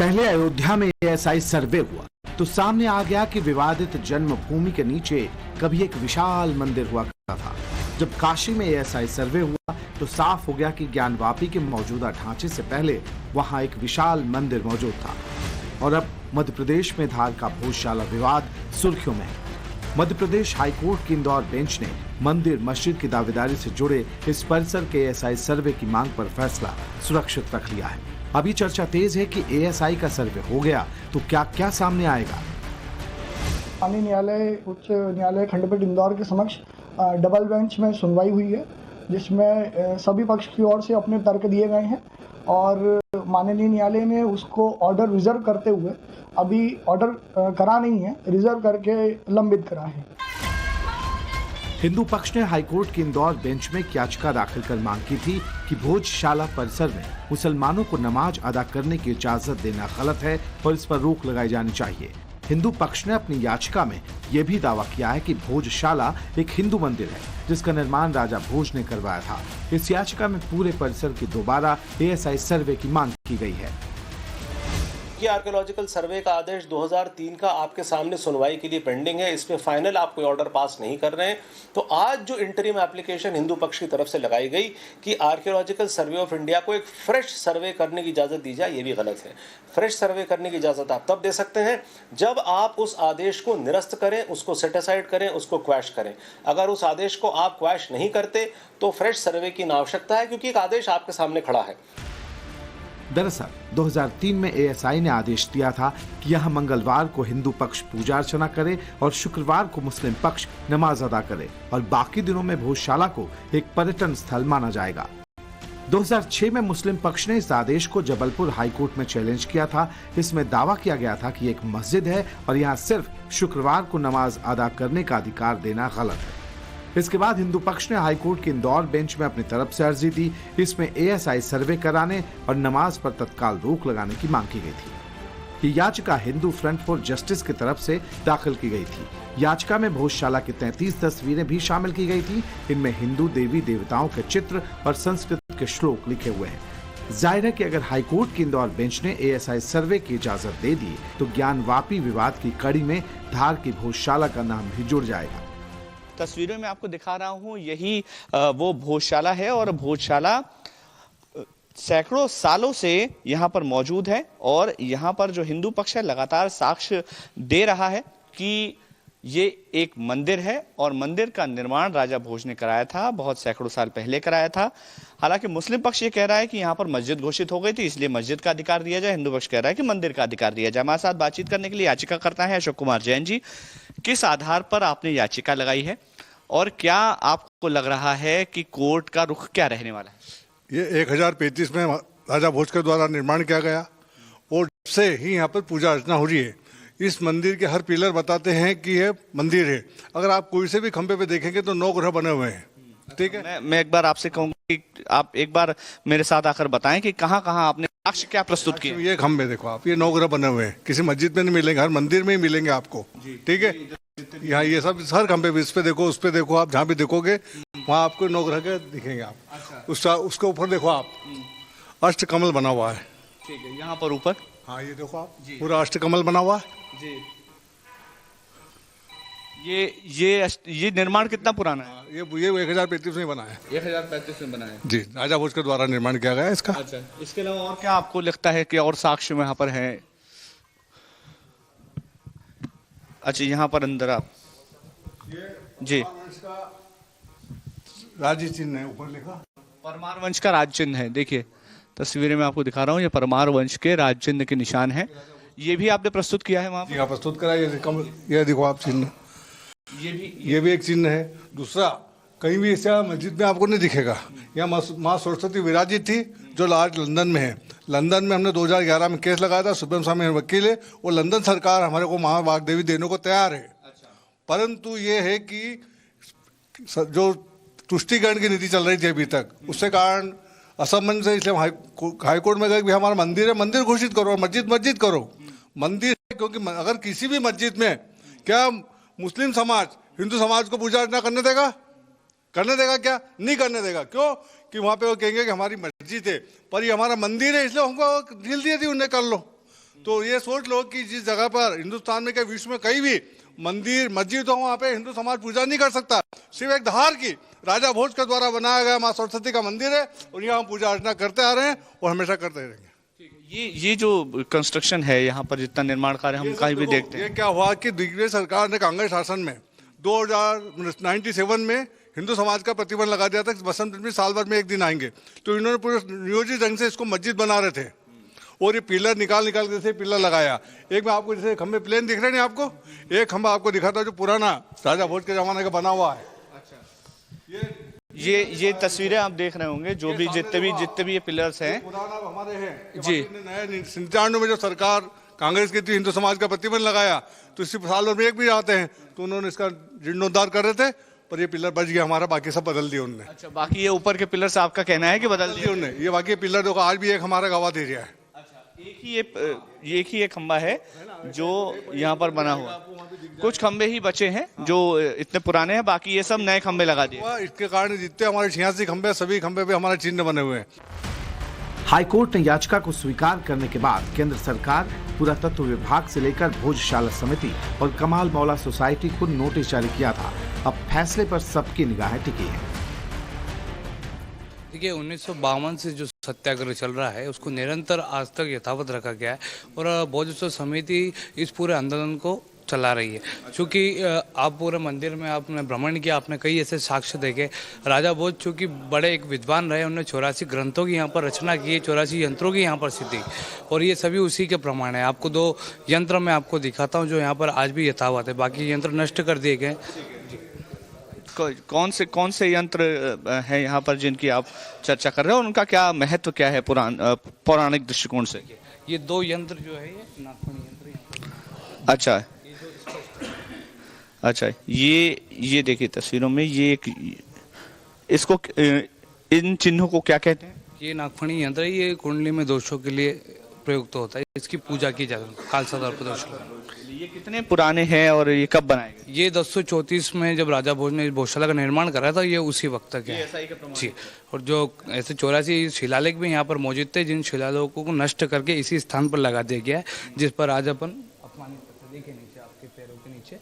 पहले अयोध्या में एएसआई सर्वे हुआ तो सामने आ गया कि विवादित जन्मभूमि के नीचे कभी एक विशाल मंदिर हुआ करता था। जब काशी में एएसआई सर्वे हुआ तो साफ हो गया कि ज्ञानवापी के मौजूदा ढांचे से पहले वहां एक विशाल मंदिर मौजूद था। और अब मध्य प्रदेश में धार का भोजशाला विवाद सुर्खियों में है। मध्य प्रदेश हाईकोर्ट की इंदौर बेंच ने मंदिर मस्जिद की दावेदारी से जुड़े इस परिसर के एएसआई सर्वे की मांग पर फैसला सुरक्षित रख लिया है। अभी चर्चा तेज है कि एएसआई का सर्वे हो गया तो क्या क्या सामने आएगा। माननीय न्यायालय उच्च न्यायालय खंडपीठ इंदौर के समक्ष डबल बेंच में सुनवाई हुई है, जिसमें सभी पक्ष की ओर से अपने तर्क दिए गए हैं और माननीय न्यायालय ने उसको ऑर्डर रिजर्व करते हुए अभी ऑर्डर करा नहीं है, रिजर्व करके लंबित करा है। हिंदू पक्ष ने हाईकोर्ट की इंदौर बेंच में याचिका दाखिल कर मांग की थी कि भोजशाला परिसर में मुसलमानों को नमाज अदा करने की इजाजत देना गलत है और इस पर रोक लगाई जानी चाहिए। हिंदू पक्ष ने अपनी याचिका में यह भी दावा किया है कि भोजशाला एक हिंदू मंदिर है जिसका निर्माण राजा भोज ने करवाया था। इस याचिका में पूरे परिसर की दोबारा एएसआई सर्वे की मांग की गई है। ये आर्कियोलॉजिकल सर्वे का आदेश 2003 का आपके सामने सुनवाई के लिए पेंडिंग है। इस पे फाइनल आप कोई ऑर्डर पास नहीं कर रहे हैं। तो आज जो इंटरिम एप्लीकेशन हिंदू पक्ष की तरफ से लगाई गई कि आर्कियोलॉजिकल सर्वे ऑफ इंडिया को एक फ्रेश सर्वे करने की इजाजत दी जाए, ये भी गलत है। फ्रेश सर्वे करने की इजाजत आप तब दे सकते हैं जब आप उस आदेश को निरस्त करें, उसको सेट असाइड करें, उसको क्वैश करें। अगर उस आदेश को आप क्वैश नहीं करते तो फ्रेश सर्वे की आवश्यकता है, क्योंकि एक आदेश आपके सामने खड़ा है। दरअसल 2003 में एएसआई ने आदेश दिया था कि यहां मंगलवार को हिंदू पक्ष पूजा अर्चना करे और शुक्रवार को मुस्लिम पक्ष नमाज अदा करे और बाकी दिनों में भोजशाला को एक पर्यटन स्थल माना जाएगा। 2006 में मुस्लिम पक्ष ने इस आदेश को जबलपुर हाईकोर्ट में चैलेंज किया था। इसमें दावा किया गया था कि एक मस्जिद है और यहाँ सिर्फ शुक्रवार को नमाज अदा करने का अधिकार देना गलत है। इसके बाद हिंदू पक्ष ने हाईकोर्ट की इंदौर बेंच में अपनी तरफ से अर्जी दी। इसमें एएसआई सर्वे कराने और नमाज पर तत्काल रोक लगाने की मांग की गई थी। ये याचिका हिंदू फ्रंट फॉर जस्टिस की तरफ से दाखिल की गई थी। याचिका में भोजशाला की 33 तस्वीरें भी शामिल की गई थी। इनमें हिंदू देवी देवताओं के चित्र और संस्कृत के श्लोक लिखे हुए हैं। जाहिर है कि अगर हाईकोर्ट की इंदौर बेंच ने एएसआई सर्वे की इजाजत दे दी तो ज्ञानवापी विवाद की कड़ी में धार की भोजशाला का नाम भी जुड़ जाएगा। तस्वीरों में आपको दिखा रहा हूं, यही वो भोजशाला है और भोजशाला सैकड़ों सालों से यहां पर मौजूद है और यहां पर जो हिंदू पक्ष है लगातार साक्ष्य दे रहा है कि ये एक मंदिर है और मंदिर का निर्माण राजा भोज ने कराया था, बहुत सैकड़ों साल पहले कराया था। हालांकि मुस्लिम पक्ष ये कह रहा है कि यहाँ पर मस्जिद घोषित हो गई थी, इसलिए मस्जिद का अधिकार दिया जाए। हिंदू पक्ष कह रहा है कि मंदिर का अधिकार दिया जाए। हमारे साथ बातचीत करने के लिए याचिका करता है अशोक कुमार जैन जी। किस आधार पर आपने याचिका लगाई है और क्या आपको लग रहा है कि कोर्ट का रुख क्या रहने वाला है? ये 1035 में राजा भोज के द्वारा निर्माण किया गया और जब से ही यहाँ पर पूजा अर्चना हो रही है। इस मंदिर के हर पिलर बताते हैं कि ये मंदिर है। अगर आप कोई से भी खंभे पे देखेंगे तो 9 ग्रह बने हुए हैं। ठीक है, मैं एक बार आपसे कहूंगा कि आप एक बार मेरे साथ आकर बताएं कि कहाँ कहाँ आपने साक्ष्य क्या प्रस्तुत किया। ये खंभे देखो आप, ये 9 ग्रह बने हुए हैं। किसी मस्जिद में नहीं मिलेंगे, हर मंदिर में ही मिलेंगे आपको। ठीक है, यहाँ ये सब हर खंभे पे, इस पे देखो, उस पे देखो, आप जहाँ भी देखोगे वहाँ आपको 9 ग्रह के दिखेंगे आप। अच्छा। उसके ऊपर देखो आप, अष्ट कमल बना हुआ है। ठीक है, यहाँ पर ऊपर, हाँ ये देखो आप, पूरा अष्ट कमल बना हुआ है जी। ये निर्माण कितना पुराना है? ये 1035 में बना है। 1035 में बना है जी, राजा भोज के द्वारा निर्माण किया गया है इसका। अच्छा, इसके अलावा और क्या आपको लगता है कि और साक्ष्य यहाँ पर है? अच्छा, यहाँ पर अंदर आप जी, राज्य चिन्ह है ऊपर लिखा, परमार वंश का राज चिन्ह है। देखिए तस्वीरें में आपको दिखा रहा हूँ, ये परमार वंश के राज चिन्ह के निशान है। ये भी आपने प्रस्तुत किया है वहाँ पर? प्रस्तुत करा। ये देखो आप चिन्ह, ये भी एक चिन्ह है। दूसरा, कहीं भी ऐसा मस्जिद में आपको नहीं दिखेगा। यहाँ माँ सरस्वती विराजित थी जो आज लंदन में है। लंदन में हमने 2011 में केस लगाया था, सुब्रम स्वामी वकील है, और लंदन सरकार हमारे को महा वाग्देवी देने को तैयार है। परंतु ये है कि जो तुष्टिकरण की नीति चल रही थी अभी तक, उससे कारण असमंजस है। इसलिए हाईकोर्ट में गए कि हमारा मंदिर है, मंदिर घोषित करो, मस्जिद करो। मंदिर है क्योंकि अगर किसी भी मस्जिद में क्या मुस्लिम समाज हिंदू समाज को पूजा अर्चना करने देगा? क्या नहीं करने देगा। क्यों? कि वहाँ पे वो कहेंगे कि हमारी मस्जिद है, पर ये हमारा मंदिर है, इसलिए हमको ढील दी थी उन्हें, कर लो। तो ये सोच लो कि जिस जगह पर हिंदुस्तान में क्या विश्व में कहीं भी मंदिर मस्जिद हो, वहाँ पे हिंदू समाज पूजा नहीं कर सकता। सिर्फ एक धार की राजा भोज के द्वारा बनाया गया माँ सरस्वती का मंदिर है और यहाँ हम पूजा अर्चना करते आ रहे हैं और हमेशा करते रहेंगे। ये जो कंस्ट्रक्शन है यहाँ पर जितना निर्माण कार्य हम कहीं भी देखते हैं, ये क्या हुआ कि दिग्विजय सरकार ने कांग्रेस शासन में 2097 में हिंदू समाज का प्रतिबंध लगा दिया था कि बसंत पंचमी साल भर में एक दिन आएंगे। तो इन्होंने पूरे नियोजित ढंग से इसको मस्जिद बना रहे थे और ये पिलर निकाल के जैसे पिलर लगाया। एक मैं आपको जैसे खंबे प्लेन दिख रहे हैं आपको, एक खंबा आपको दिखाता है जो पुराना राजा भोज के जमाने का बना हुआ है। ये तस्वीरें आप देख रहे होंगे, जो भी जितने भी ये पिलर्स हैं पुराना हमारे हैं जी। नए 97 में जो सरकार कांग्रेस की थी, हिंदू समाज का प्रतिबंध लगाया तो इसी साल भर में एक भी आते हैं तो उन्होंने इसका जीर्णोद्धार कर रहे थे, पर ये पिलर बच गया हमारा, बाकी सब बदल दिए उन्होंने। अच्छा, बाकी ये ऊपर के पिलर्स आपका कहना है कि बदल दिए उन्होंने? ये बाकी पिलर देखो आज भी एक हमारा गवाद एरिया है। एक ही एक खंबा है जो यहाँ पर बना हुआ, कुछ खंबे ही बचे हैं जो इतने पुराने हैं, बाकी ये सब नए खंबे लगा दिए। इसके कारण जितने हमारे 86 खंबे, सभी खंबे पे हमारे चिन्ह बने हुए हैं। हाईकोर्ट ने याचिका को स्वीकार करने के बाद केंद्र सरकार, पुरातत्व विभाग से लेकर भोजशाला समिति और कमाल मौला सोसाइटी को नोटिस जारी किया था। अब फैसले पर सबकी निगाहें टिकी हैं। देखिए 1952 से जो सत्याग्रह चल रहा है उसको निरंतर आज तक यथावत रखा गया है और भोजोत्सव समिति इस पूरे आंदोलन को चला रही है। चूँकि आप पूरे मंदिर में आपने भ्रमण किया, आपने कई ऐसे साक्ष्य देखे। राजा भोज चूँकि बड़े एक विद्वान रहे, उन्होंने 84 ग्रंथों की यहाँ पर रचना की है, 84 यंत्रों की यहाँ पर सिद्धि, और ये सभी उसी के प्रमाण है। आपको 2 यंत्र मैं आपको दिखाता हूँ जो यहाँ पर आज भी यथावत है, बाकी यंत्र नष्ट कर दिए गए। कौन से यंत्र हैं यहाँ पर जिनकी आप चर्चा कर रहे हो, उनका क्या महत्व क्या है पौराणिक दृष्टिकोण से? ये 2 यंत्र जो है ये नागफणी यंत्र। अच्छा, ये देखिए तस्वीरों में, ये इसको इन चिन्हों को क्या कहते हैं? ये नागफणी यंत्र है, ये कुंडली में दोषों के लिए प्रयुक्त होता है, इसकी पूजा की जाती है खालसा दौर पर दोष। ये कितने पुराने हैं और ये कब बनाए गए? ये 1034 में जब राजा भोज ने भोजशाला का निर्माण करा था, ये उसी वक्त तक है जी। और जो ऐसे 84 शिलालेख भी यहाँ पर मौजूद थे, जिन शिलालेखों को नष्ट करके इसी स्थान पर लगा दिया गया है जिस पर आज अपन अपमानित करते। देखिए नीचे आपके पैरों के नीचे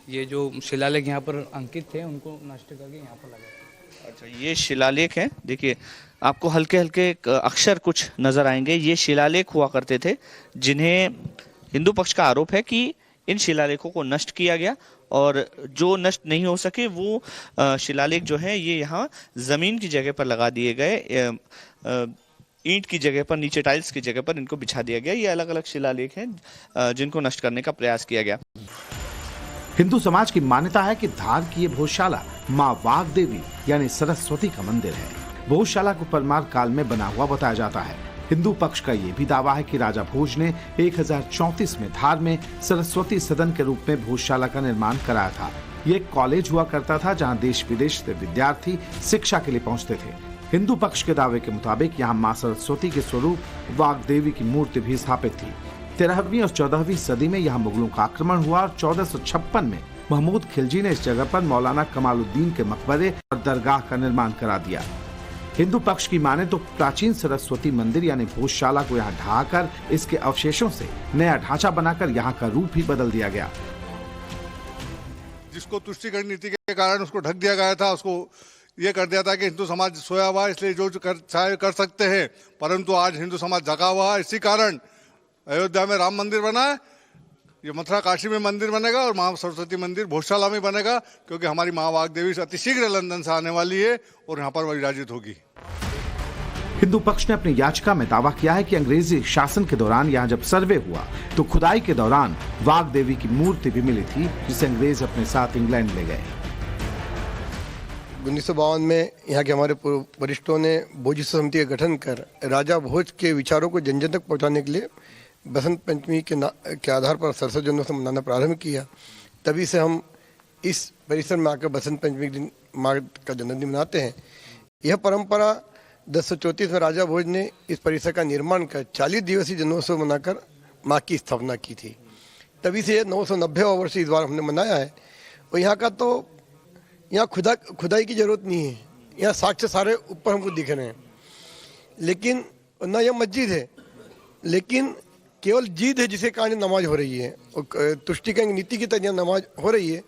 ये जो शिलालेख यहाँ पर अंकित थे उनको नष्ट करके यहाँ पर लगा। अच्छा, ये शिलालेख है। देखिए आपको हल्के हल्के अक्षर कुछ नजर आएंगे। ये शिलालेख हुआ करते थे जिन्हें हिंदू पक्ष का आरोप है कि इन शिलालेखों को नष्ट किया गया, और जो नष्ट नहीं हो सके वो शिलालेख जो है ये यहाँ जमीन की जगह पर लगा दिए गए, ईंट की जगह पर, नीचे टाइल्स की जगह पर इनको बिछा दिया गया। ये अलग अलग शिलालेख हैं जिनको नष्ट करने का प्रयास किया गया। हिंदू समाज की मान्यता है कि धार की ये भोजशाला माँ वाग देवी यानी सरस्वती का मंदिर है। भोजशाला को परमार काल में बना हुआ बताया जाता है। हिंदू पक्ष का यह भी दावा है कि राजा भोज ने 1034 में धार में सरस्वती सदन के रूप में भोजशाला का निर्माण कराया था। ये एक कॉलेज हुआ करता था जहां देश विदेश से विद्यार्थी शिक्षा के लिए पहुंचते थे। हिंदू पक्ष के दावे के मुताबिक यहाँ माँ सरस्वती के स्वरूप वाग देवी की मूर्ति भी स्थापित थी। 13वीं और 14वीं सदी में यहाँ मुगलों का आक्रमण हुआ और 1456 में महमूद खिलजी ने इस जगह पर मौलाना कमालुद्दीन के मकबरे और दरगाह का निर्माण करा दिया। हिंदू पक्ष की माने तो प्राचीन सरस्वती मंदिर यानी भोजशाला को यहाँ ढहाकर इसके अवशेषों से नया ढांचा बनाकर यहाँ का रूप ही बदल दिया गया। जिसको तुष्टिकरण नीति के कारण उसको ढक दिया गया था, उसको ये कर दिया था कि हिंदू समाज सोया हुआ है इसलिए जो कर सकते हैं, परंतु आज हिंदू समाज जगा हुआ है। इसी कारण अयोध्या में राम मंदिर बना है, ये मथुरा काशी में मंदिर बनेगा और माँ सरस्वती मंदिर भोजशाला में बनेगा, क्योंकि हमारी माँ वाग देवी अतिशीघ्र लंदन से आने वाली है और यहाँ पर विराजित होगी। हिंदू पक्ष ने अपनी याचिका में दावा किया है कि अंग्रेजी शासन के दौरान यहाँ जब सर्वे हुआ तो खुदाई के दौरान वाग देवी की मूर्ति भी मिली थी, जिसे अंग्रेज अपने साथ इंग्लैंड ले गए। 1952 में यहाँ के हमारे वरिष्ठों ने भोजोत्सव समिति का गठन कर राजा भोज के विचारों को जन जन तक पहुँचाने के लिए बसंत पंचमी के आधार पर सरस्वती जन्मोत्सव मनाना प्रारंभ किया। तभी से हम इस परिसर में आकर बसंत पंचमी के दिन माँ का जन्मदिन मनाते हैं। यह परंपरा 1034 में राजा भोज ने इस परिसर का निर्माण कर 40 दिवसीय जन्मोत्सव मनाकर माँ की स्थापना की थी। तभी से 990वां वर्ष इस बार हमने मनाया है। और यहाँ का तो यहाँ खुदाई की जरूरत नहीं है, यहाँ साक्ष्य सारे ऊपर हमको दिख रहे हैं। लेकिन न यह मस्जिद है, लेकिन केवल जिद है जिसके कारण नमाज हो रही है और तुष्टिकरण नीति की तरह नमाज हो रही है।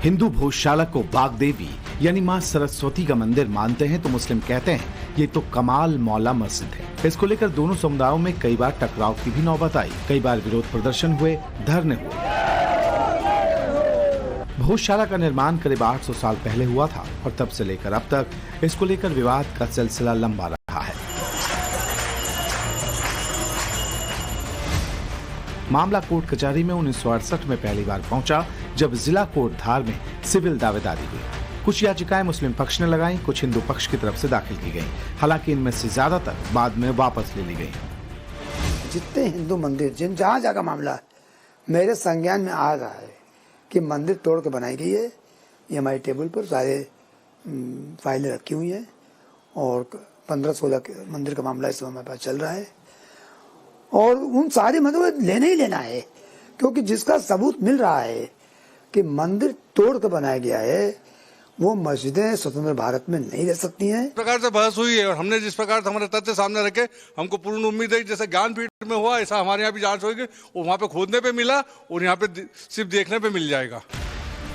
हिंदू भोजशाला को बागदेवी यानी मां सरस्वती का मंदिर मानते हैं तो मुस्लिम कहते हैं ये तो कमाल मौला मस्जिद है। इसको लेकर दोनों समुदायों में कई बार टकराव की भी नौबत आई, कई बार विरोध प्रदर्शन हुए, धरने हुए। भोजशाला का निर्माण करीब 800 साल पहले हुआ था और तब से लेकर अब तक इसको लेकर विवाद का सिलसिला लंबा रहा है। मामला कोर्ट कचहरी में 1968 में पहली बार पहुंचा जब जिला कोर्ट धार में सिविल दावेदारी हुई। कुछ याचिकाएं मुस्लिम पक्ष ने लगाई, कुछ हिंदू पक्ष की तरफ से दाखिल की गईं। हालांकि इनमें से ज्यादातर बाद में वापस ले ली गई। जितने हिंदू मंदिर जहाँ जहाँ मामला है मेरे संज्ञान में आ रहा है कि मंदिर तोड़ के बनाई गई है। ये हमारे टेबल पर सारे फाइलें रखी हुई हैं और 15-16 मंदिर का मामला इस समय हमारे पास चल रहा है और उन सारे मंदिरों को लेना ही लेना है, क्योंकि जिसका सबूत मिल रहा है कि मंदिर तोड़ के बनाया गया है वो मस्जिदें स्वतंत्र भारत में नहीं रह सकती हैं। इस प्रकार से बहस हुई है और हमने जिस प्रकार से हमारे तथ्य सामने रखे, हमको पूर्ण उम्मीद है जैसे ज्ञानपीठ में हुआ ऐसा हमारे यहाँ भी जांच होगी और वहाँ पे खोदने पे मिला और यहाँ पे सिर्फ देखने पे मिल जाएगा।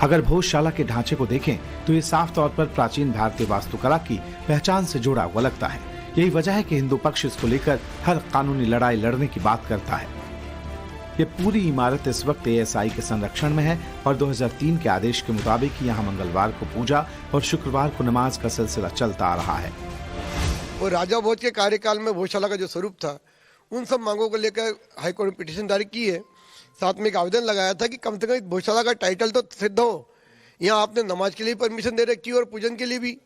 अगर भोजशाला के ढांचे को देखें तो ये साफ तौर पर प्राचीन भारतीय वास्तुकला की पहचान से जुड़ा हुआ लगता है। यही वजह है कि हिंदू पक्ष इसको लेकर हर कानूनी लड़ाई लड़ने की बात करता है। ये पूरी इमारत इस वक्त एएसआई के संरक्षण में है और 2003 के आदेश के मुताबिक यहाँ मंगलवार को पूजा और शुक्रवार को नमाज का सिलसिला चलता आ रहा है। और राजा भोज के कार्यकाल में भोजशाला का जो स्वरूप था उन सब मांगों को लेकर हाईकोर्ट में पिटीशन दायर की है। साथ में एक आवेदन लगाया था कि कम से कम भोजशाला का टाइटल तो सिद्ध हो। यहाँ आपने नमाज के लिए परमिशन दे रखी है और पूजन के लिए भी।